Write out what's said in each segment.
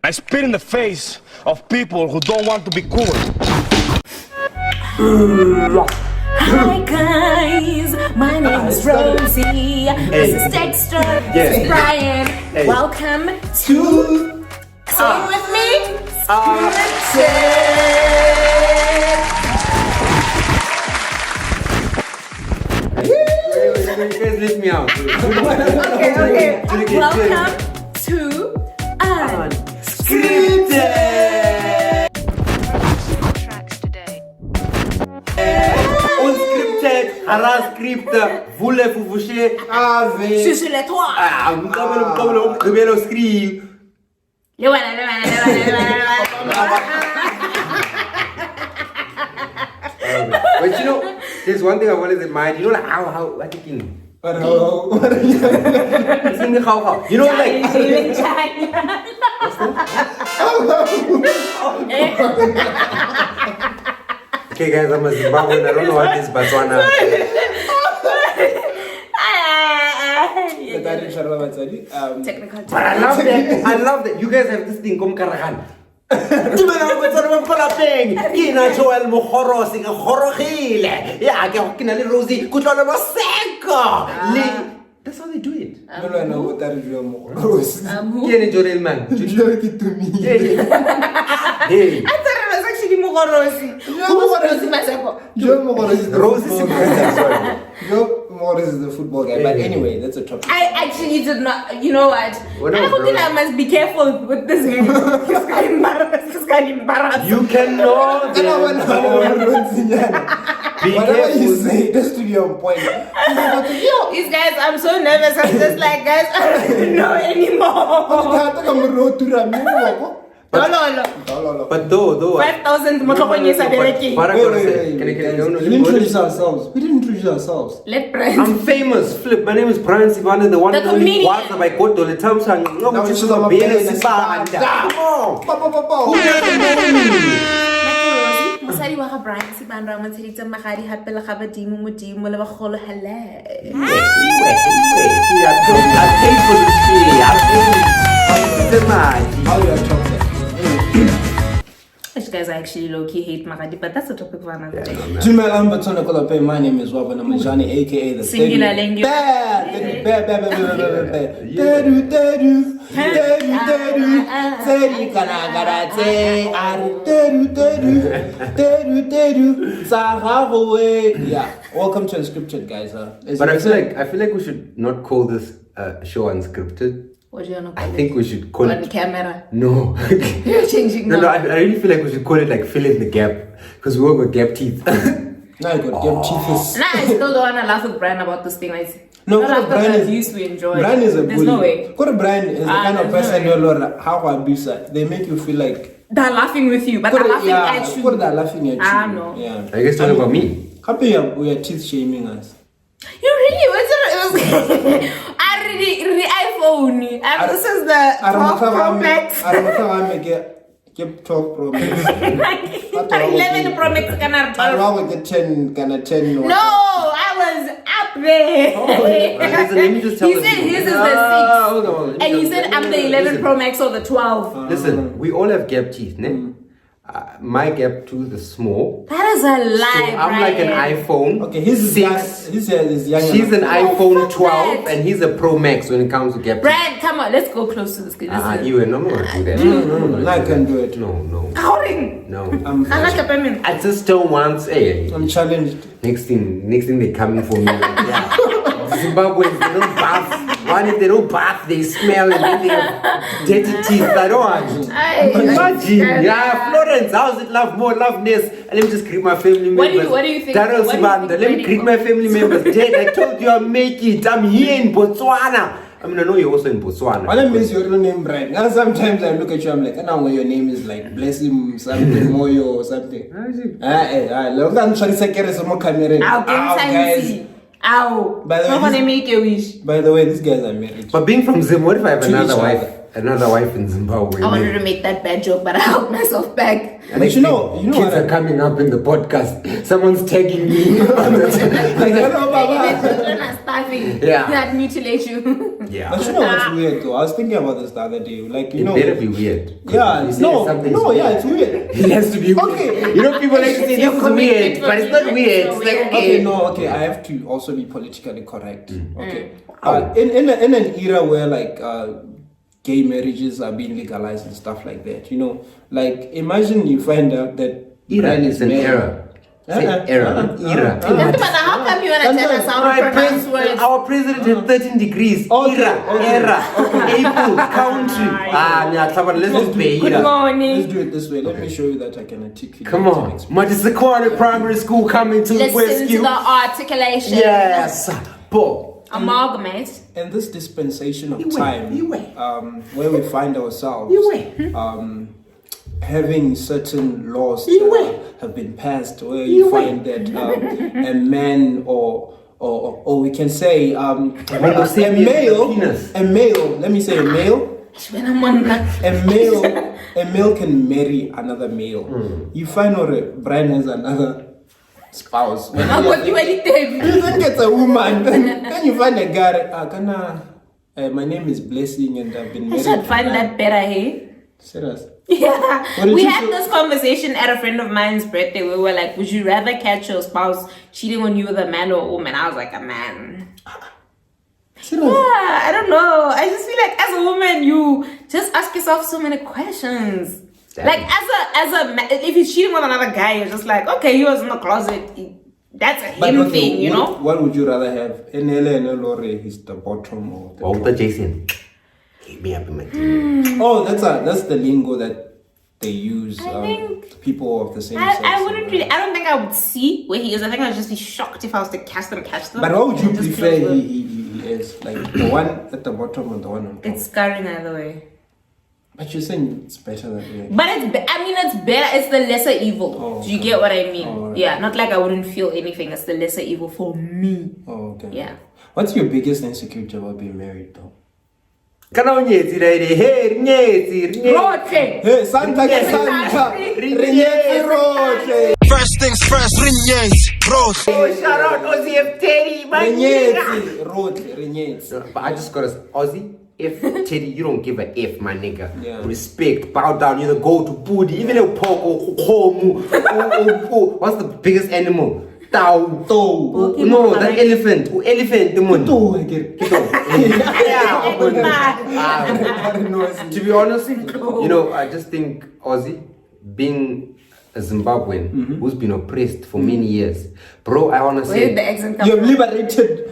I spit in the face of people who don't want to be cool. Hi guys, my name is Rosy. This is Dexter. This is Brian. Welcome to Sing with me. You guys let me out. Okay. Welcome to Unscripted. Unscripted, scripted, voulez vous boucher avec. Socialite. Script. But you know, there's one thing I've always admired. You know, like how what thinking. But how? You know, like. Okay, guys, I'm a Zimbabwean. I don't know what this Botswana. Technical. But I love that. I love that. You guys have this thing called Karagan. Rosy. That's how they do it. Who? Hey. I thought it was actually Rosy. Morris is the football guy, but anyway, that's a topic. I actually did not. You know what? I think I must be careful with this game. You cannot. Be Whatever you careful. say, just to be on point. These guys, I'm so nervous. I'm just like, guys, I don't know anymore. But though 5,000 motlhogonyesa bereki. We didn't introduce ourselves. Let Brian. I'm famous. Flip. My name is Brian Sibanda, the one The and only comedian. Waza by Koto. The time sang. No, Now which it's is the a Sibanda. Come on. Who doesn't know me? Mosadi wa ga Brian Sibanda mo tsheditse magadi hape le ga badimo modimo le bagolo hello. I paid for this shit. I paid the money. How you are chocolate? Which guys I actually low-key hate magadi, but that's a topic for another day. My name is Oabona Mazhani, aka the Singular language. Yeah, welcome to Unscripted, guys. But I feel like we should not call this show Unscripted. What do you want to I call think we should call it? On it. camera. No. You're changing now. No, I really feel like we should call it like fill in the gap because we all got gap teeth. Now I got gap teeth. Nah, I still don't want to laugh with Brian about this thing. No, not after Brian the is abuse we enjoy. Brian is a There's bully. no way. Brian is the kind of there's person no you how abuse they make you feel like They're laughing with you, but they're laughing at you. They're laughing at you. I know. Yeah. I guess talking about me. Happy we are teeth shaming us. You really? What's it? I really iPhone. This is the 12 Pro Max. I don't know how I make it. Get 12 Pro Max. 11 Pro Max can I I rather get 10, gonna 10. No, I was up there. Listen, let me just tell He you. said his is the 6. Hold on. And you said I'm the 11 Pro Max or the 12. Listen, we all have gap teeth, ne? My gap tooth is small. That is a lie, So I'm like an iPhone. Okay, his 6. is young. She's an iPhone fuck 12 that. and he's a Pro Max when it comes to gap teeth. Brian, come on, let's go close to this. You and I'm not gonna do that. I can do it. No. Howling. No. I I just don't want I'm challenged. next thing they're coming for me. Like, yeah. Zimbabweans, they don't bath. One, if they don't bath, they smell and then they have dirty teeth. I don't want. Imagine. Yeah, Florence, how's it love more, loveness? And let me just greet my family members. What do you think? Daryl Sibanda, let me greet my family members. Dad, I told you I'll make it. I'm here in Botswana. I mean, I know you're also in Botswana. All I miss your real name, Brian. Now sometimes I look at you, I'm like, I know where your name is like, bless him, something, Moyo or something. Look, I'm trying to say, guys. Ow. By the way, Make a wish. By the way, these guys are married. But being from Zim, what if I have To another each wife? other. another wife in Zimbabwe. I wanted to make that bad joke, but I held myself back. But you know kids what are coming up in the podcast. Someone's tagging me. like, The children are starving. Yeah. That mutilate you. Yeah. But you know what's weird though? I was thinking about this the other day. Like, you It know, better be weird. yeah, it's weird. It has to be weird. Okay. You know, people like to say this is weird, but it's not weird. It's like, Okay, I have to also be politically correct. Okay. In an era where like gay marriages are being legalized and stuff like that, you know, like imagine you find out that Iran is an era. Era. Era. But how come you want to tell us how to pronounce words? Our president had 13 degrees. Okay, Era. April. Country. Let's just pay Good era. morning. let's do it this way. Let me show you that I can articulate. Come on. Matisakwani Primary School coming to Listen rescue. to the articulation. Yes. Paul. Amalgamate. In this dispensation of You time, wait. where we find ourselves, having certain laws You that wait. have been passed, where you find that a man or we can say a male. Let me say a male. A male can marry another male. You find out Brian has another spouse. You think it's a woman, then you find a guy. My name is Blessing, and I've been I married. should find that better, hey? Serious? Yeah. did We you had say? this conversation at a friend of mine's birthday where we were like, would you rather catch your spouse cheating on you with a man or a woman? I was like, a man. Serious? Yeah, I don't know. I just feel like as a woman, you just ask yourself so many questions. Like as a if he's cheating with another guy, you're just like, okay, he was in the closet. That's a him thing, you know? What would you rather have? NL and Lore is the bottom or the Walter Jason. Hit me up in my team. Oh, that's the lingo that they use. think- People of the same sex. I wouldn't really. I don't think I would see where he is. I think I would just be shocked if I was to catch them. But what would you Just prefer close them. he is? Like the one at the bottom or the one on top? It's scarring either way. But you're saying it's better that way. But it's better. It's the lesser evil. Oh, Do you okay. get what I mean? Oh, right. Yeah, not like I wouldn't feel anything. It's the lesser evil for me. Oh, okay. Yeah. What's your biggest insecurity about being married, though? Kana unyezi lady. Hey, nyezi. Roche. Hey, Santa Santa. Rinyezi Roche. First things first, Rinyezi, Rosy. Oh, shout out Ozi-F Teddy, my nigga. Rinyezi Roche. Rinyezi. But I just got us Ozzy. F Teddy, you don't give a F, my nigga. Yeah. Respect, bow down, you're the go to booty. Even a pork or homu. What's the biggest animal? Tau. No, that elephant. Elephant, the moon. Oh, I get it. To be honest, you know, I just think Ozzy, being a Zimbabwean who's been oppressed for many years, bro, I wanna Where did the say accent come You've from? liberated.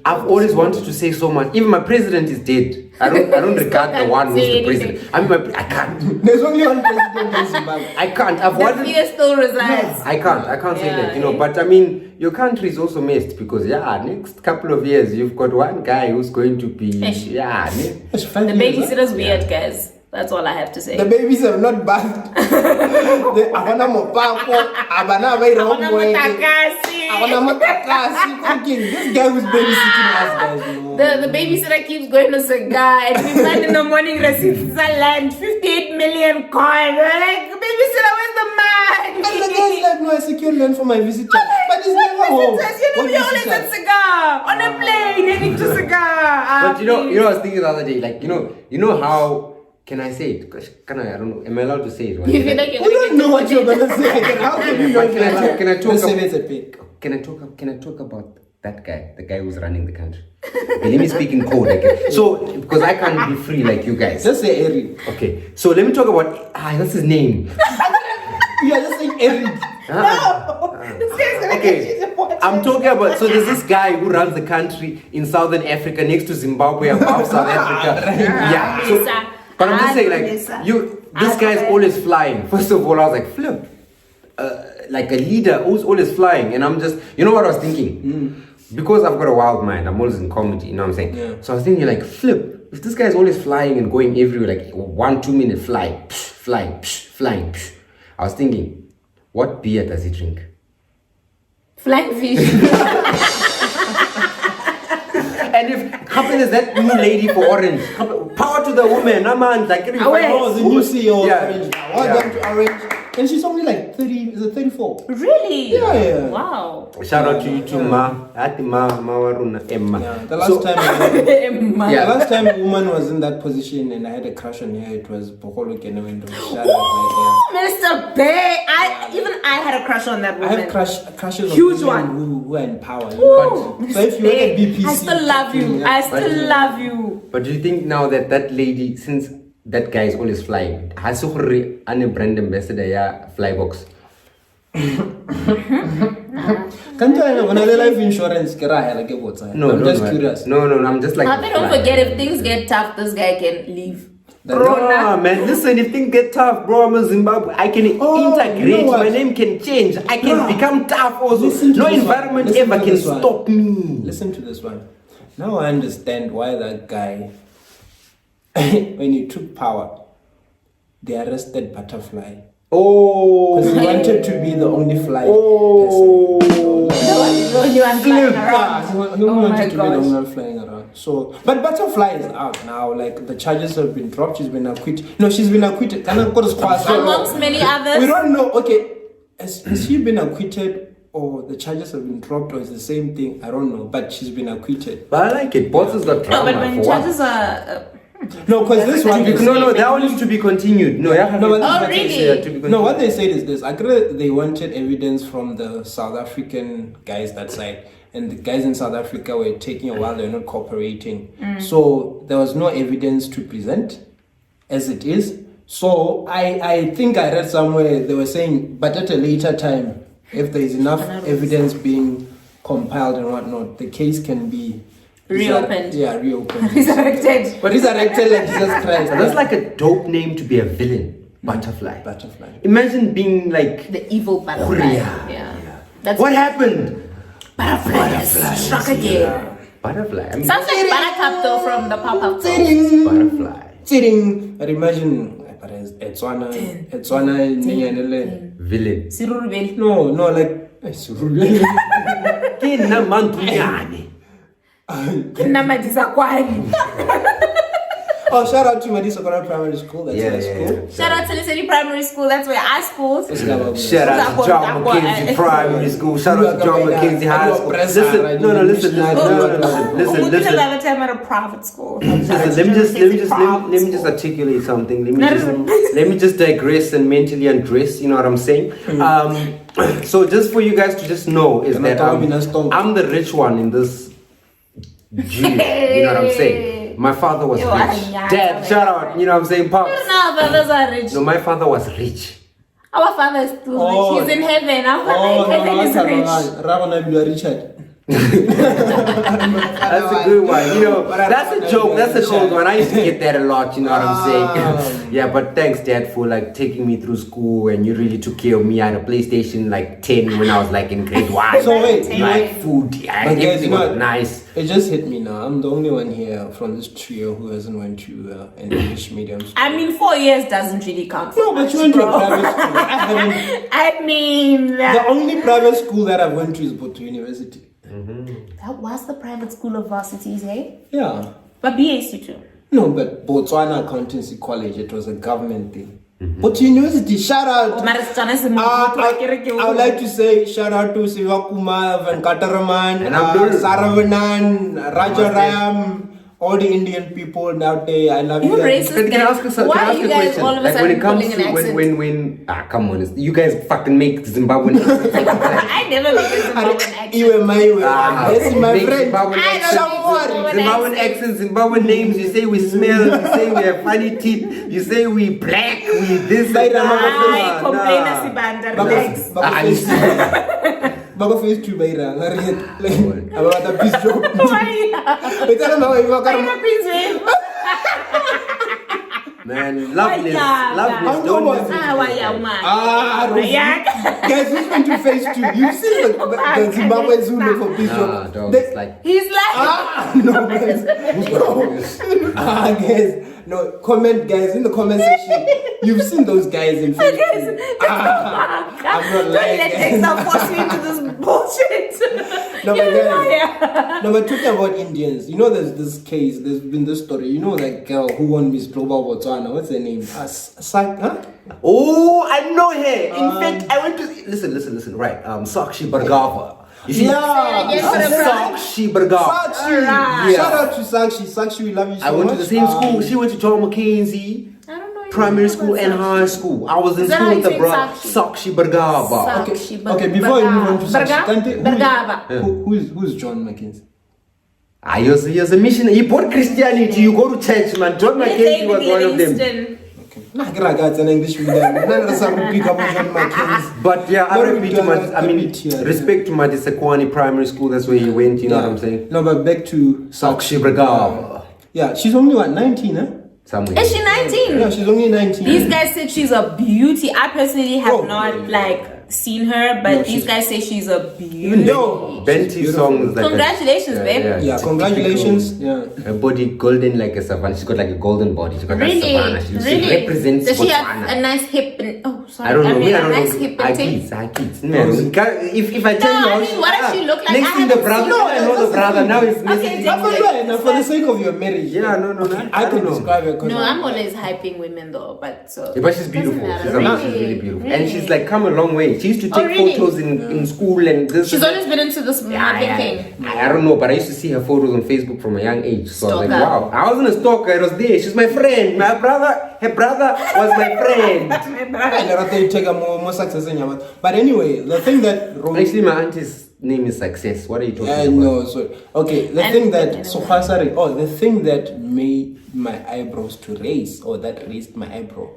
I've always wanted to say so much. Even my president is dead. I don't regard the one who's the president. I mean, I can't. There's only one president in Zimbabwe. I can't. I've The wanted. fear still resides. I can't say Yeah, that, you know. But I mean, your country is also messed because next couple of years you've got one guy who's going to be Ish. It's 5 The years, babysitter's weird, guys. That's all I have to say. The babies have not bathed. Abana mopako, abana vai homework. Abana motakasi cooking. This guy who's babysitting us, guys. No. The babysitter keeps going to cigar and we find in the morning receipts land 58 million coins. We're like, babysitter, where's the man? And the guy's like, no, I secured land for my visitor. But he's never home. Visitors, you know, What we always visitor? at cigar on a plane heading to cigar. But you know, I was thinking the other day, like, you know how can I say it? I don't know. Am I allowed to say it? You feel like you're We gonna don't get know what you're deported. gonna say. How can you But know? can I talk Let's say about- it's a pig. Can I talk about that guy, the guy who's running the country? Okay, let me speak in code again. So, because I can't be free like you guys. Just say Eric. Okay, so let me talk about what's his name? You are just saying Eric. Okay, I'm talking about. So there's this guy who runs the country in Southern Africa, next to Zimbabwe, above South Africa. Yeah. So, but I'm just saying, like this guy's always flying. First of all, I was like, flip. Like a leader who's always flying, and I'm just, you know what I was thinking? Because I've got a wild mind, I'm always in comedy, you know what I'm saying? Yeah. So I was thinking, like, flip, if this guy's always flying and going everywhere, like 1-2 minute fly, flying, flying, I was thinking, what beer does he drink? Flying fish. And if company is that new lady for Orange, power to the woman, man. Like, Oh, the new CEO of Yeah. Orange now. Well done to Orange. And she's only like 30, is it 34? Really? Yeah. Wow. Shout out to you too, Ma. Ati Ma Waruna, Emma. Yeah, the last time Yeah. the last time a woman was in that position and I had a crush on her, it was Bokolo Kenewendo. Shout out, Mr. Bay. I had a crush on that I woman. have crushes Huge on women one. who are in power. Ooh, So if you Bay, at BPC, I still love you. I still love you. But do you think now that that lady, since that guy is always flying, has to hurry an brand ambassador ya flybox? Can't I when I life insurance, like I'm just curious. No, I'm just like. But don't forget, if things get tough, this guy can leave. Bro, man, listen, if things get tough, bro, I'm a Zimbabwe. I can integrate. You know My name can change. I can become tough also. Listen to No this environment one. Listen ever to can this one. stop me. Listen to this one. Now I understand why that guy, when he took power, they arrested Butterfly. Oh. Because he wanted to be the only fly person. You are flying around. He Oh wanted my to be the gosh. only one flying around. So, but Butterfly is out now. Like the charges have been dropped. She's been acquitted. No, she's been acquitted. Amongst many others. We don't know. Okay, has she been acquitted or the charges have been dropped or it's the same thing? I don't know. But she's been acquitted. But I like it. Boss has got No, drama. but when for what? charges are. No, because this one. No, that one is to be continued. No, yeah. No, but Oh, what they really? said- To be continued. No, what they said is this. I agree they wanted evidence from the South African guys that side. And the guys in South Africa were taking a while, they're not cooperating. So there was no evidence to present as it is. So I think I read somewhere they were saying, but at a later time, if there is enough evidence being compiled and whatnot, the case can be Reopened. Reopened. Resurrected. But resurrected like Jesus Christ. That's like a dope name to be a villain. Butterfly. Butterfly. Imagine being like. The evil butterfly. Yeah. That's What happened? Butterfly. Struck again. Butterfly. I mean, Sounds like Buttercup though from the pop-up. butterfly. Sitting. But imagine Etswana Villain. Sirurubeli. No, like Kina mantunyane. Namadisa kwani. Oh, shout out to Madisa Primary School. That's Yeah, my yeah, school. yeah. Shout out to City Primary School. That's where I schooled. Shout out to John Mackenzie Primary School. Shout out to John Mackenzie High School. Listen, listen. Listen. Another time at a private school. Let me just articulate something. Let me just digress and mentally undress. You know what I'm saying? So just for you guys to just know is that I'm the rich one in this Jew. You know what I'm saying? My father was rich. Dad, shout out. You know what I'm saying, Pops? No, brothers are rich. No, my father was rich. Our father is still rich. He's in heaven. Our father in heaven is rich. Richard. That's a good one. You know, that's a joke. That's a joke one. I used to get that a lot. You know what I'm saying? Yeah, but thanks, Dad, for like taking me through school, and you really took care of me. I had a PlayStation like 10 when I was like in grade 1. So wait, like food, yeah, But guys, everything you know was what? nice. It just hit me now. I'm the only one here from this trio who hasn't went to an English medium school. I mean, 4 years doesn't really count. No, but you went to a private school. I haven't. I mean, The only private school that I went to is Boto University. that was the private school of varsities, eh? Yeah. But BAC too. No, but Botswana Accountancy College, it was a government thing. Boto University, shout out. Mara Setswana se mo- I would like to say shout out to Sivakuma, Venkataraman, And Abdul. Saravanan, Rajaram, all the Indian people out there. I love you. You racist Can I guys. ask Why a are you guys question? all of a Like when sudden it comes pulling an to accent? when come on, you guys fucking make Zimbabwean accents. I never make a Zimbabwean accent. You and my way. Yes, my Make friend. Zimbabwean I accents. don't know Zimbabwean accents, Zimbabwean names. You say we smell. You say we have funny teeth. You say we black. We this. Like and that. I complain as Sibanda, relax. Bago face to Baira. About the peace job. It's not how you Why you Queen's Wave? Man, loveless, Yeah, Don't why listen. you man? Rosy. Guys, who's going to face 2? You've seen the Zimbabwe Zulu for peace Nah, job. dog, it's like He's like, No, guys. No. Guys. No, comment, guys, in the comment section. You've seen those guys in Facebook. I'm not Don't lying. let Dexter force me into this bullshit. No, You're but a liar. guys, no, but talking about Indians, you know, there's this case, there's been this story. You know that girl who won Miss Global Botswana? What's her name? Huh? Oh, I know her. In fact, I went to listen. Right, Sakshi Bargava. You see? Yeah. Sakshi Bargava. Sakshi. Alright. Shout out to Sakshi. Sakshi, we love you so much. I went to the same school. She went to John Mackenzie. I don't know. Primary school and high school. I was in Is that school how with you the say bro. Sakshi? Sakshi Bargava. Okay, before you move on to Sakshi, Bargava. who's John Mackenzie? He was a missionary. He brought Christianity. You go to church, man. John Mackenzie was one of them. Nah, it's an English video. None of us have to pick up on John Mackenzie. But yeah, I mean, here. respect to my Sekwani primary school. That's where he went. You know what I'm saying? No, but back to Sakshi Bargava. Yeah, she's only what, 19, huh? Somewhere. Is she 19? Yeah, she's only 19. These guys said she's a beauty. I personally have not yeah. seen her, but No, these guys say she's a beauty. No. Benty song is like Congratulations, babe. Yeah, it's congratulations. typical. Yeah. Her body golden like a savannah. She's got like a golden body. She's got like Really? savannah. She represents Does she have Botswana. a nice hip and sorry, I don't know. I mean, I a don't nice know. hip I and tape? kids. Man, if I tell No, you, I mean, what does she look like? Next I thing the haven't brother, seen no, her. I know the brother. Now it's messaging. Okay, For the sake of your marriage. Yeah, no. I can describe her. No, I'm always hyping women though, but so. Yeah, but she's beautiful. Doesn't She's matter. she's really beautiful, and she's like come a long way. She used to take really? photos in school and this. She's always been into this modeling thing. I don't know, but I used to see her photos on Facebook from a young age. So I was like, Stalker. wow. I wasn't a stalker. I was there. She's my friend. Her brother was my friend. I thought you take a more success in your mouth. But anyway, the thing that Actually, my auntie's name is Success. What are you talking about? no, sorry. Okay, the thing that made my eyebrows to raise, or that raised my eyebrow.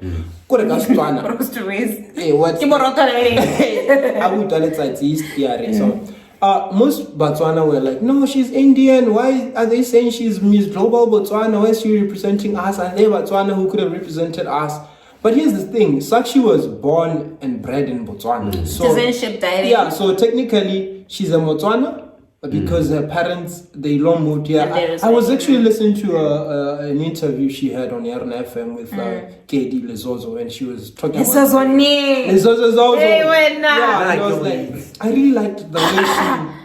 Kore ka Setswana. Supposed to raise. Hey, what? Ke moroto le le. I would tell it it's East here. So, most Botswana were like, no, she's Indian. Why are they saying she's Miss Global Botswana? Why is she representing us? And they Botswana who could have represented us. But here's the thing, Sakshi was born and bred in Botswana. So, Citizenship direct. yeah, so technically she's a Botswana because her parents, they long moved here. I was actually listening to an interview she had on Yarna FM with KD Lezozo, and she was talking about Lezozo. Hey, wena. Yeah, and I was like, I really liked the way she...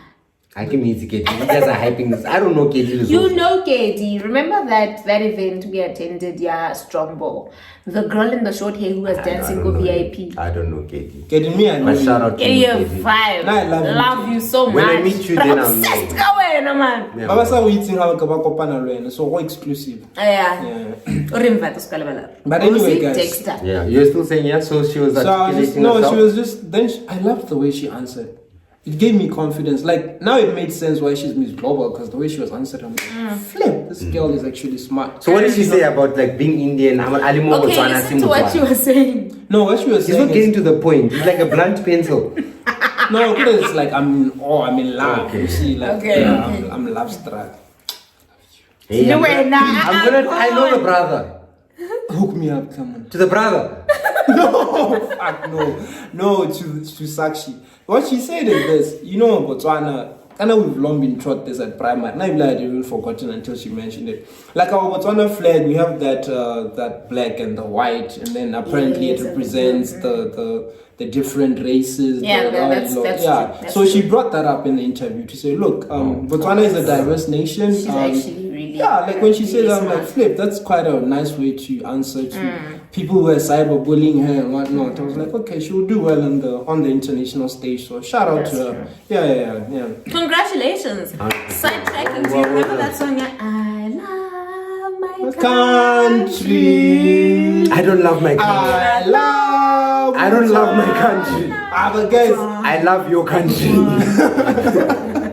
I can meet KD. You guys are hyping this. I don't know KD. You know KD. Remember that event we attended, Strongbow? The girl in the short hair who was dancing with VIP. I don't know KD. Getting me, I know But shout out to Get you, your KD. vibe. Nah, I love you. you so much. When I meet you, then I'll know. obsessed ka wena, man. Yeah, Baba sa waiting how ka ba kopana le wena, so what exclusive. Yeah. Yeah. Urimva to skalabala. But anyway, Rosy, guys. Dexter. Yeah, you're still saying yeah. So she was So I was articulating just, herself. she was just, then I loved the way she answered. It gave me confidence. Like, now it made sense why she's Miss Global, because the way she was answering, I'm like, flip, this girl is actually smart. So what did she say about like being Indian? Okay, listen to what she was saying. No, what she was She's saying not getting is, to the point. It's like a blunt pencil. no, because it's like, I'm in love. Okay. You see, like, Okay, yeah, okay. I'm love struck. Hey, I know the brother. Hook me up, come on. To the brother. No, fuck no, to Sakshi. What she said is this, you know, Botswana, I know we've long been taught this at primary. Now I'd even forgotten until she mentioned it. Like our Botswana flag, we have that black and the white, and then apparently it represents the different races. Yeah, that's true. That's so she true. brought that up in the interview to say, look, Botswana is a diverse nation. She's actually really... Yeah, like when she said, really I'm like, smart. flip, that's quite a nice way to answer to people who were cyberbullying her and whatnot. I was like, okay, she will do well on the international stage, so shout out to her. Yeah. Congratulations. Sidetracking. Do you remember that song? I love my Country. I don't love my country. I don't love my country. But guys, I love your country.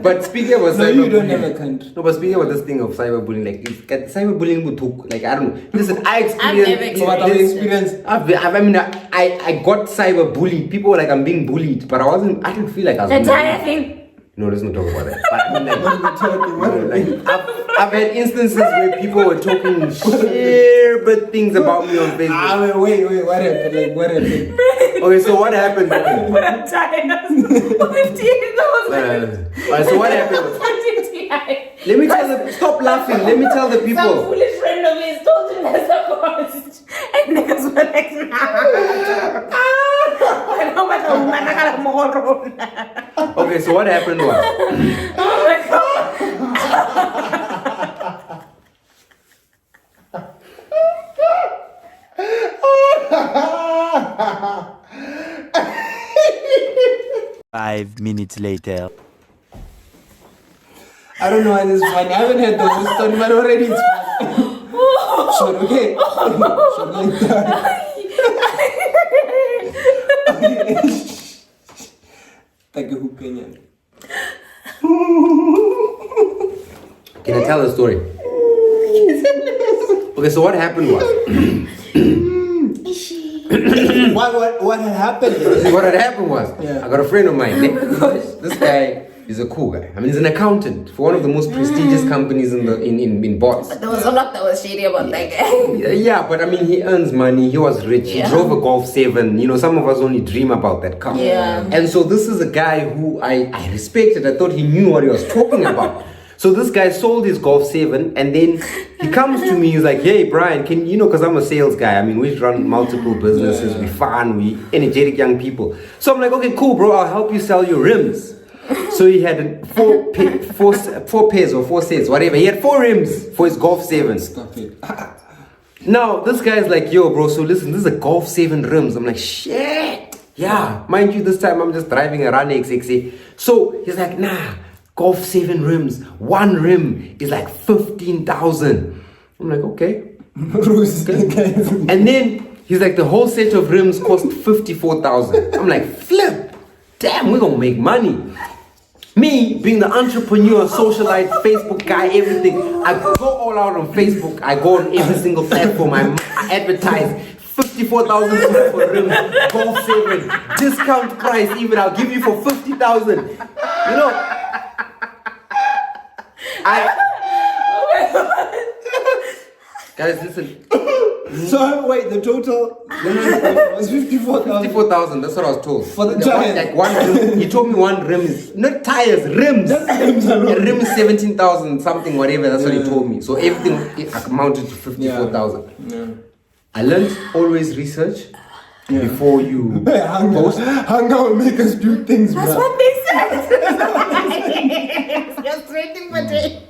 But speaking about no, you don't cyberbullying, have a country. no, but speaking about this thing of cyberbullying, like if cyberbullying would took, like I don't know. Listen, I I've never experienced. What I've experienced. I got cyberbullied. People were like, I'm being bullied, but I didn't feel like I was. The being entire bullied. thing. No, let's not talk about that. But I mean, like, What are you talking about? like I've had instances where people were talking shit things about me on Facebook. Wait, what happened? Like, what happened? Okay, so what happened? But I'm tired. 15 Alright, so what happened? Let me tell the stop laughing. Let me tell the Some people. foolish friend of his told him that's a ghost. And niggas were like, nah. Okay, so what happened was Oh my God. Five minutes later. I don't know why this is funny. I haven't heard the whole story, but already it's funny. Sure, okay. Sure, like that. Like a hookah. Can I tell the story? Okay, so what happened was What had happened? what had happened was Yeah. I got a friend of mine. This guy is a cool guy. I mean, he's an accountant for one of the most prestigious companies in Bots. There was a lot that was shady about that guy. Yeah, but I mean, he earns money. He was rich. He Yeah. drove a Golf 7. You know, some of us only dream about that car. Yeah. And so this is a guy who I respected. I thought he knew what he was talking about. So this guy sold his Golf 7 and then he comes to me. He's like, hey, Brian, can you know, because I'm a sales guy. I mean, we run multiple businesses. We fun. We energetic young people. So I'm like, okay, cool, bro. I'll help you sell your rims. So he had four pairs or 4 sets, whatever. He had 4 rims for his Golf 7. Stop it. Now, this guy's like, yo, bro, so listen, this is a Golf 7 rims. I'm like, shit. Yeah, mind you, this time I'm just driving a Run XXA. So he's like, nah, Golf 7 rims. One rim is like 15,000. I'm like, okay. And then he's like, the whole set of rims cost 54,000. I'm like, flip. Damn, we're gonna make money. Me, being the entrepreneur, socialite, Facebook guy, everything, I go all out on Facebook. I go on every single platform. I advertise 54,000 for rims, Golf 7, discount price even. I'll give you for 50,000. You know, guys, listen. So wait, the total was 54,000. 54,000, that's what I was told. For the One- tires. Like one rim, he told me one rim is, not tires, rims. Just rims alone. A rim is 17,000 something, whatever, that's what he told me. So everything amounted to 54,000. Yeah. I learned always research before you post. Hunger will make us do things, That's bro. what they said. You're straight in my day.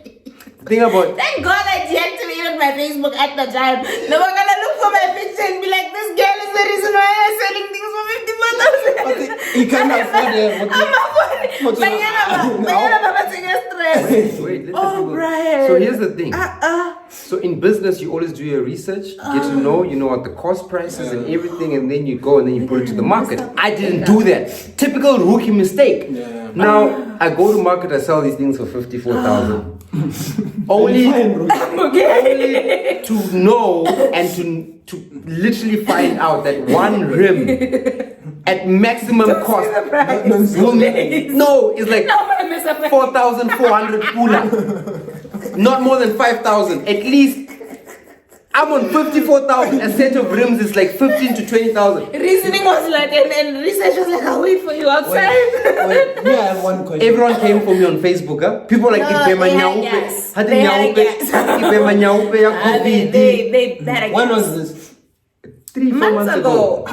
Think about Thank God I deactivated my Facebook at the time. They were gonna look for my picture and be like, this girl is the reason why I'm selling things for 54,000. He can't afford it. I'm affording. wait, let Oh, people- Brian. So here's the thing. So in business, you always do your research, get to know, you know what the cost prices and everything, and then you go and then you put it to the market. I didn't do that. Typical rookie mistake. Yeah. Now I go to market, I sell these things for 54,000. only to know and to literally find out that one rim at maximum cost will it's like 4,400 pula. Not more than 5,000. At least I'm on 54,000. A set of rims is like 15 to 20,000. Reasoning was like, and research was like, I'll wait for you outside. Wait, I have one question. Everyone came for me on Facebook. Huh? People like No, Ibema they had Nyaupe. gas. Hadi They had Nyaupe. gas. Ibema Nyaupe ya COVID. They had a When guess. was this? 3-4 months months ago.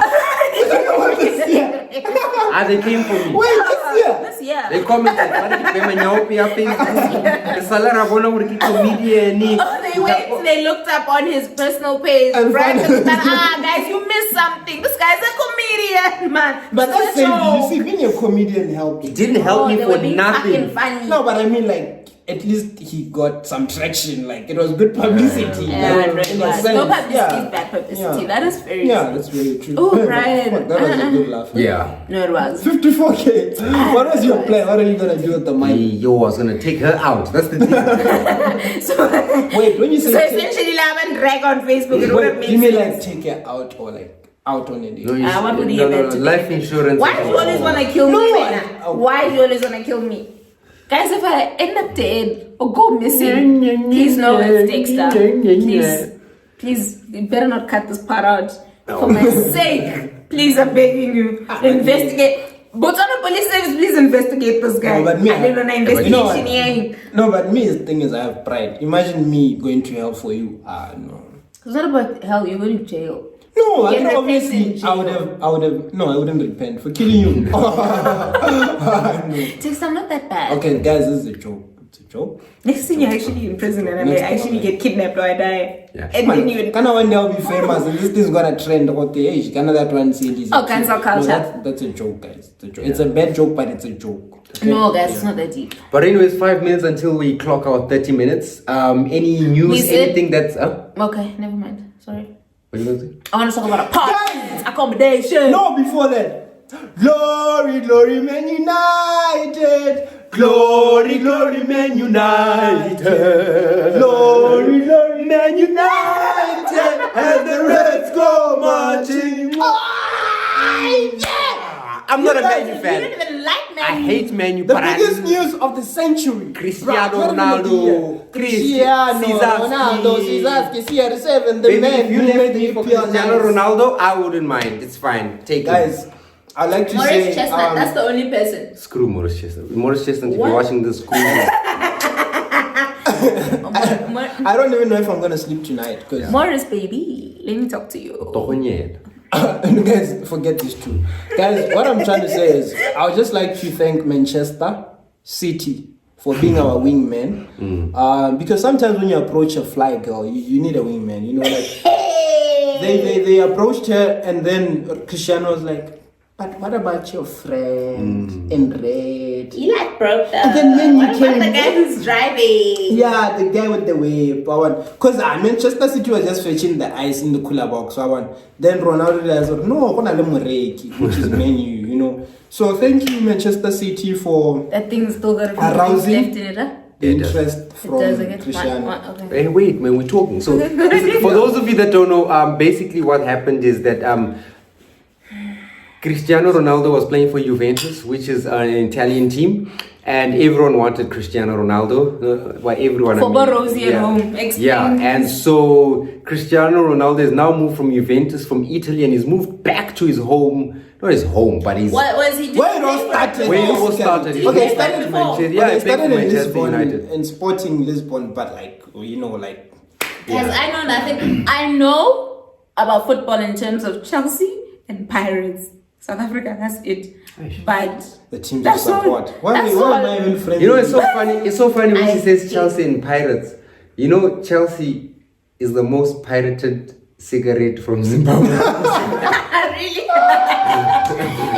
They came for me. Wait, this year? This year. They commented, "Hadi Ibema Nyaupe ya Facebook." The salara bona uri ki comedian. They looked up on his personal page. And Right? found- Guys, you missed something. This guy's a comedian, man. But So that's saying, you joke. see, being a comedian helped. It didn't help me they for were being fucking nothing. funny. No, but I mean, like, at least he got some traction. Like, it was good publicity. Yeah, like, right, in a right. sense. No publicity Yeah. is bad publicity. Yeah. That is very Yeah, true. that's very true. Oh, Brian. Fuck, that was a good laugh. Yeah. No, it was. 54K. What was your plan? What are you gonna do with the money? Yo, I was gonna take her out. That's the thing. So, Wait, when you say so take, essentially, I haven't drag on Facebook. It wouldn't wait, make you mean sense. like take her out or like out on a date? No, you What would he no, have no, to life do? insurance. Why do you always want to kill me, No, Lena? Why do you always want to kill me? Guys, if I end up dead or go missing, please know it's Dexter. Please, you better not cut this part out. For my sake, please, I'm begging you. Investigate. Botswana Police Service, please investigate this guy. No, but me, I don't know investigation. No, but me, the thing is, I have pride. Imagine me going to hell for you. No. It's not about hell. You're going to jail. No, I You're mean, obviously, repenting I would have. No, I wouldn't repent for killing you. No. Dexter, I'm not that bad. Okay, guys, this is a joke. It's a joke. Next thing you're actually in prison and I actually get kidnapped or I die. Yeah. And then you Can I one day I'll be famous and this thing's gonna trend? Okay, can that one see this? Oh, cancel culture. No, that's a joke, guys. It's a joke. It's a bad joke, but it's a joke. Okay? No, guys, it's not that deep. But anyways, 5 minutes until we clock our 30 minutes. Any news, anything that's up? Okay, never mind. Sorry. What are you going to say? I want to talk about apartments, accommodation. No, before that. Glory, glory, Man United. Glory, glory, Man United. Glory, glory, Man United. And the Reds go marching. I'm not a Man U You fan. don't even like Man I U. hate Man U, The but biggest news of the century. Cristiano Right, Ronaldo. Cristiano Ronaldo. Cesarski, CR7, the Baby, man if you who left made me me for feel Cristiano nice. Ronaldo, I wouldn't mind. It's fine. Take Guys, I like to Morris say Chestnut, that's the only person. it. Screw Morris Chestnut. Morris Chestnut, if What? you're watching this, screw you. I don't even know if I'm gonna sleep tonight because Morris, baby, let me talk to you. Tohonyela. guys, forget this too. Guys, what I'm trying to say is I would just like to thank Manchester City for being our wingman. Because sometimes when you approach a fly girl, you need a wingman. You know, like they approached her and then Cristiano was like, but what about your friend in red? You like broke down. And then you What about came. the guy who's driving? Yeah, the guy with the whip. Because Manchester City was just fetching the ice in the cooler box. Then Ronaldo realized, no, which is menu, you know. So thank you, Manchester City, for That thing's still got to Arousing? left in it, huh? the interest It from does again. Cristiano. Okay. Hey, wait, man, we're talking. So, for those of you that don't know, basically what happened is that Cristiano Ronaldo was playing for Juventus, which is an Italian team, and everyone wanted Cristiano Ronaldo. By everyone, For I mean, Rosy at home. Explain. Yeah, and so Cristiano Ronaldo has now moved from Juventus, from Italy, and he's moved back to his home. Not his home, but his. What was he doing? Where it all started. Where it all started. Did he Okay, play it started for in before? Manchester. Yeah, Okay, he it started played for in Manchester Lisbon, United. in Sporting Lisbon, but like, you know, like. Guys, I know nothing. I know about football in terms of Chelsea and Pirates. South Africa, that's it. But The team to that's all. support. Why That's am all. I even friends? You know, it's so funny. It's so funny when I she says see. Chelsea and Pirates. You know, Chelsea is the most pirated cigarette from Zimbabwe. Really?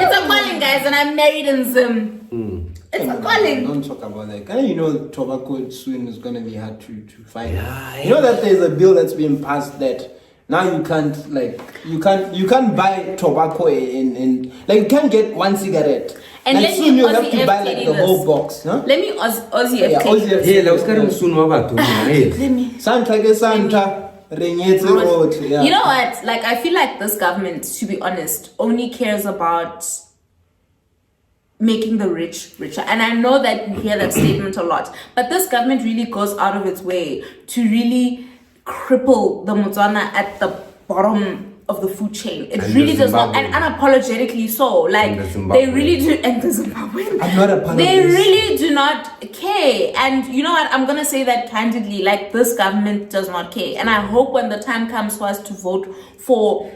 It's a calling, guys, and I'm married in Zim. It's a calling. Don't talk about that. Kind of, you know, tobacco soon is going to be hard to find. You know that there's a bill that's being passed that now you can't buy tobacco in like you can't get one cigarette. And like let soon me you'll have to Ozi-F buy tell like you the whole this. box, huh? Let me Ozi-F Yeah, tell you. Ozi-F. Hey, let's carry Musun Wabato. Let me. Santa, Renyetse Road. Yeah. You know what? Like, I feel like this government, to be honest, only cares about making the rich richer. And I know that you hear that statement a lot. But this government really goes out of its way to really cripple the Motswana at the bottom of the food chain. It And really the does not, and Zimbabwean. unapologetically so. Like, And the they Zimbabwean. really do, and the Zimbabwean. I'm not a part They of this. really do not care. And you know what? I'm going to say that candidly. Like, this government does not care. And I hope when the time comes for us to vote for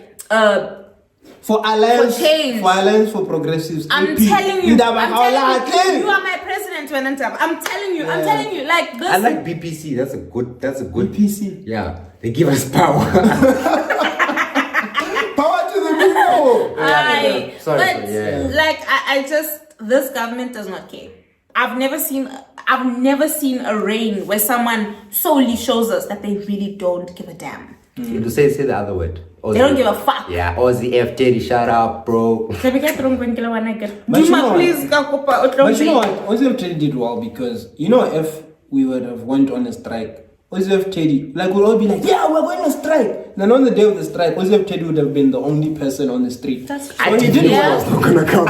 Alliance for change. for Alliance for Progressives. I'm AP. telling you, Ndaba I'm Haulate. telling you, you are my president when I'm telling you, like this. I like BPC. That's a good. PC. Yeah, they give us power. Power to the people. Sorry, but yeah. like I just this government does not care. I've never seen a reign where someone solely shows us that they really don't give a damn. To say the other word. They don't give a fuck. Yeah, Ozi-F, Teddy, shut up, bro. But you Duma, know what? please, But you know what? Ozi-F Teddy did well because, you know, if we would have went on a strike, Ozi-F Teddy, like, we'll all be like, yeah, we're going on a strike. Then on the day of the strike, Ozi-F Teddy would have been the only person on the street. That's So he did well. not gonna come.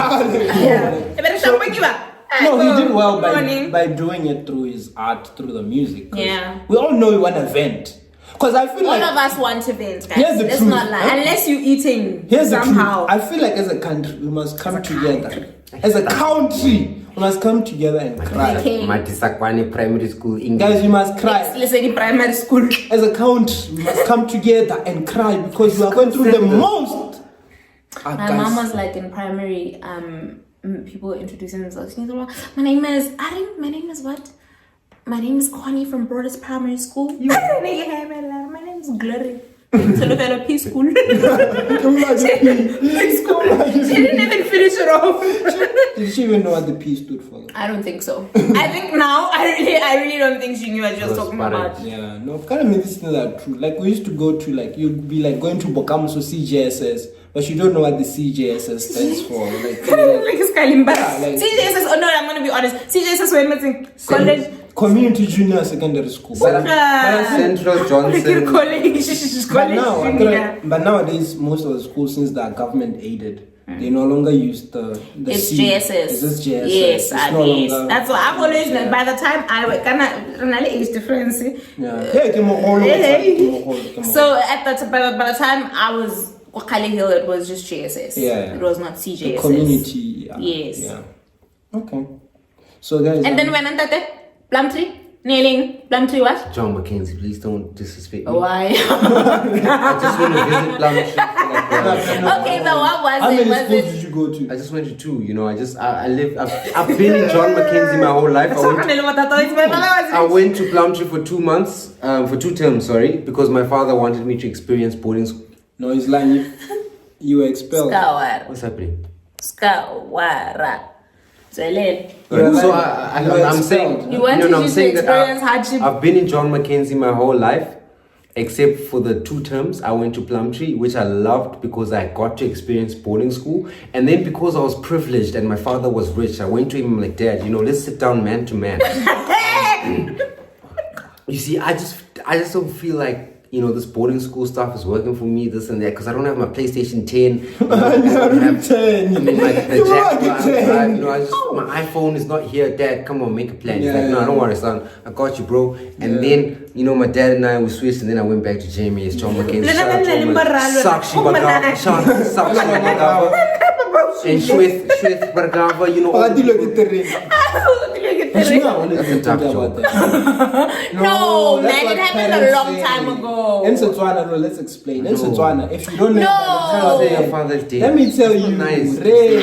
No, he did well by doing it through his art, through the music. 'Cause Yeah. we all know we want to vent. Because I feel All like... of us want events, guys. Here's the Let's truth, not lie. huh? Unless you're eating Here's the somehow. truth. I feel like as a country, we must come together As a country, we must come together and cry. Okay. Matisakwani Primary School English. Guys, we must cry. Listen, in primary school. As a country, we must come together and cry because we are going through the most. My mom was like in primary, people introducing themselves. My name is what? My name is Connie from Broadest Primary School. My name is Glory. So look at a P school. She didn't even finish it off. Did she even know what the P stood for? I don't think so. I think now I really don't think she knew what she was talking about. Yeah, no, kind of these things are true. Like we used to go to you'd be like going to Bokamuso CJSS, but you don't know what the CJSS stands for. Like it's Kalimba. Yeah, like- CJSS, oh no, I'm gonna be honest. CJSS when it's in college. Community Junior Secondary School. Central Johnson. But nowadays, most of the schools, since they are government aided, they no longer use the It's C. JSS. It's just JSS. Yes, It's no yes. longer- That's what I've always known. By the time I was really age difference. Yeah. Hey, So by the time I was Wakali Hill, it was just JSS. Yeah. It was not CJSS. The community. Yes. Yeah. Okay. So guys. And then when I Plumtree, nailing Plumtree what? John Mackenzie, please don't disrespect me. Why? I just want to visit Plumtree. Okay, so what was how it? many Was schools it? did you go to? I just went to 2, you know. I've been in John Mackenzie my whole life. I went to Plumtree for 2 months, for 2 terms, sorry, because my father wanted me to experience boarding school. No, it's lying. You were expelled. Skawara. What's happening? Skawara. So I'm saying, You want I'm to saying that experience hardship? I've been in John Mackenzie my whole life, except for the 2 terms I went to Plumtree, which I loved because I got to experience boarding school. And then because I was privileged and my father was rich, I went to him like, Dad, let's sit down man to man. You see, I just don't feel like, this boarding school stuff is working for me, this and that, because I don't have my PlayStation 10. My iPhone is not here. Dad, come on, make a plan. He's Yeah, like, no, yeah. don't worry, son. I got you, bro. And then, my dad and I, we switched, and then I went back to Jamie's, John Mackenzie. Sakshi Bagava. And Shweth Bagava, That's a tough job. No, man, it happened a long time ago. In Setswana, no, let's explain. In Setswana, if you don't know, No. Say your father's dead. let me tell you, Nice. Ray,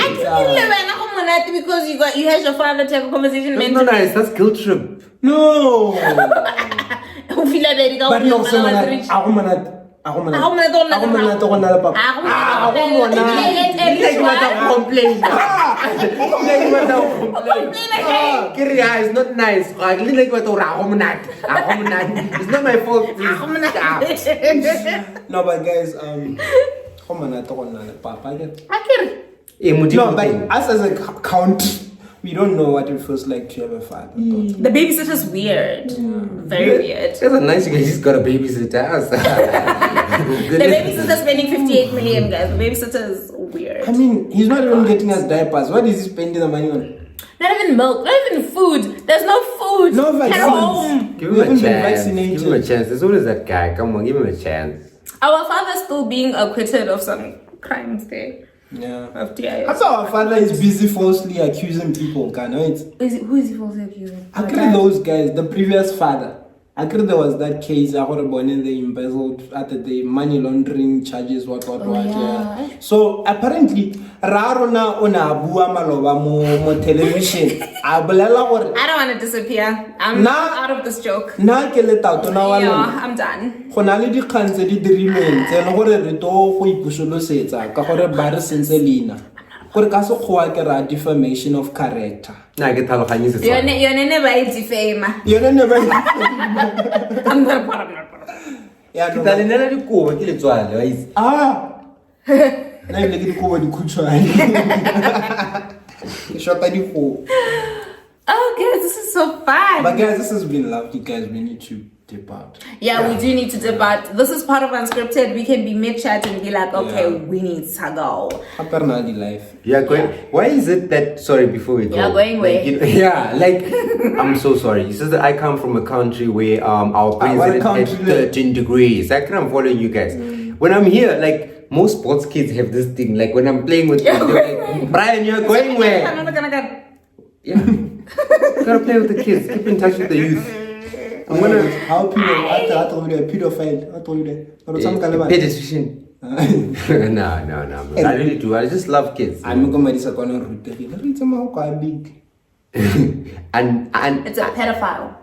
Because you had your father to have a conversation. That's not nice. That's guilt trip. no. Who feel like they But no, someone rich. ako manat Ako na to ko na papa. Complain. Kiriya is not nice. It's not my fault. No, but guys, ako manat to ko na papa. No, but us as a country, we don't know what it feels like to have a father. The babysitter's weird. Very weird. That's a nice guy. He's got a babysitter. The babysitter's spending 58 million, guys. The babysitter is weird. I mean, he's not even getting us diapers. What is he spending the money on? Not even milk, not even food. There's no food No at home. vaccines. Give We him a haven't been chance. vaccinated. Give him a chance. There's always that guy. Come on, give him a chance. Our father's still being acquitted of some crimes there. Yeah. Of DIS. After our father is busy falsely accusing people, can it? Who is he falsely accusing? Actually, those guys, the previous father. Actually, there was that case. I heard about they embezzled at the money laundering charges. What? Yeah. So apparently, Rarona ona abua maloba mo television. I don't want to disappear. I'm out of this joke. Na ke le tauto na wa lona. I'm done. Go na le dikgang tse di dirilweng tse le gore re to go ipusolosetsa ka gore ba re sentse leina gore ka se khoa ke ra defamation of character. Nah, get tlhaloganyetsa. You're never a defamer. Yone never. I'm not part of it. Ya Ke no. talenela dikobo ke letswale, wa itse. Na ile ke dikobo di khutshwane. Ke shota dikobo. Oh, guys, this is so fun. But guys, this has been lovely. Guys, we need to dip out. Yeah, we do need to dip out. This is part of Unscripted. We can be mid-chat and be like, okay, Yeah. we need to go. Apernal life. Yeah, going. Why is it that? Sorry, before we go. Yeah, going where? I'm so sorry. He says that I come from a country where our president country? at 13 degrees. I I'm following you guys. When I'm here, most sports kids have this thing. Like when I'm playing with them, they're like, Brian, you're going where? Yeah. Gotta play with the kids. Keep in touch with the youth. I'm gonna help you. I told you a pedophile. I told you that. pediatrician. No. I really do. I just love kids. I'm going to big. and It's a pedophile.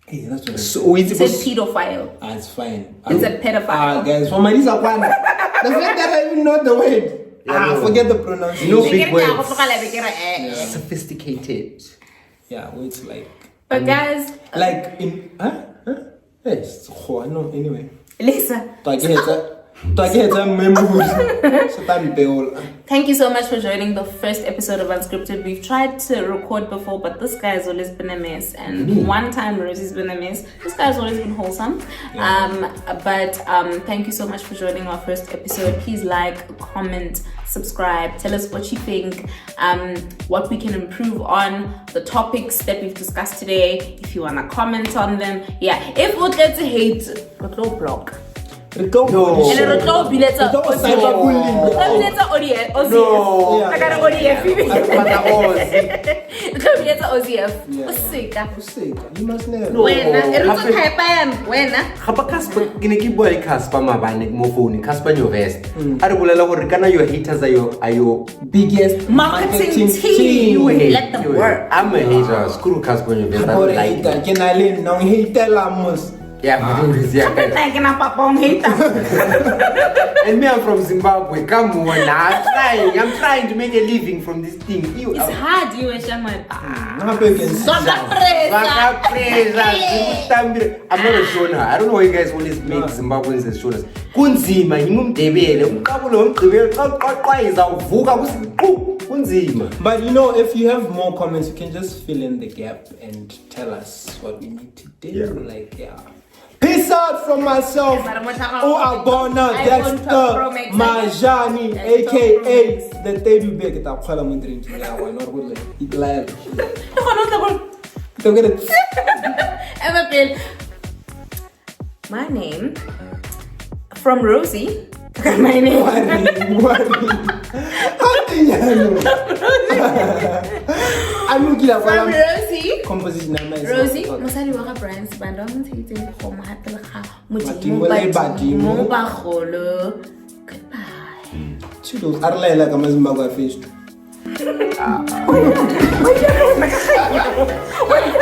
Hey, that's what so It's a pedophile. it's fine. It's a pedophile. Guys, for my Lisa Kwana. The fact that I even know the word. Forget the pronunciation. no big words. Sophisticated. Yeah, it's like. But guys, Like in. Yes. No, anyway. Lisa. Thank you so much for joining the first episode of Unscripted. We've tried to record before, but this guy has always been a mess. And one time Rosy's been a mess. This guy's always been wholesome. But thank you so much for joining our first episode. Please like, comment, subscribe. Tell us what you think, what we can improve on, the topics that we've discussed today. If you want to comment on them. Yeah, if we get to hate, we'll block. No. And it'll be later. Ozi-F. You must know. Your haters are your biggest marketing team. Let them work. I'm a hater. Screw Casper on your vest. I don't like it. Yeah, and me, I'm from Zimbabwe. Come on, I'm trying to make a living from this thing. It's hard, you and Shaman. I'm not a shona. I don't know why you guys always make Zimbabweans as shoners. Kunzima, but you know, if you have more comments, you can just fill in the gap and tell us what we need to do. Peace out from myself, Oabona, Dexter, Mazhani, aka the Teddy Big. It's a drink. My name from Rosy. My name. I'm looking at from Rosy. Composition. Rosy, Masali waka Brian Sibanda. I'm going to take home. Goodbye. Arlela kama Zimbabwe fish. Wait,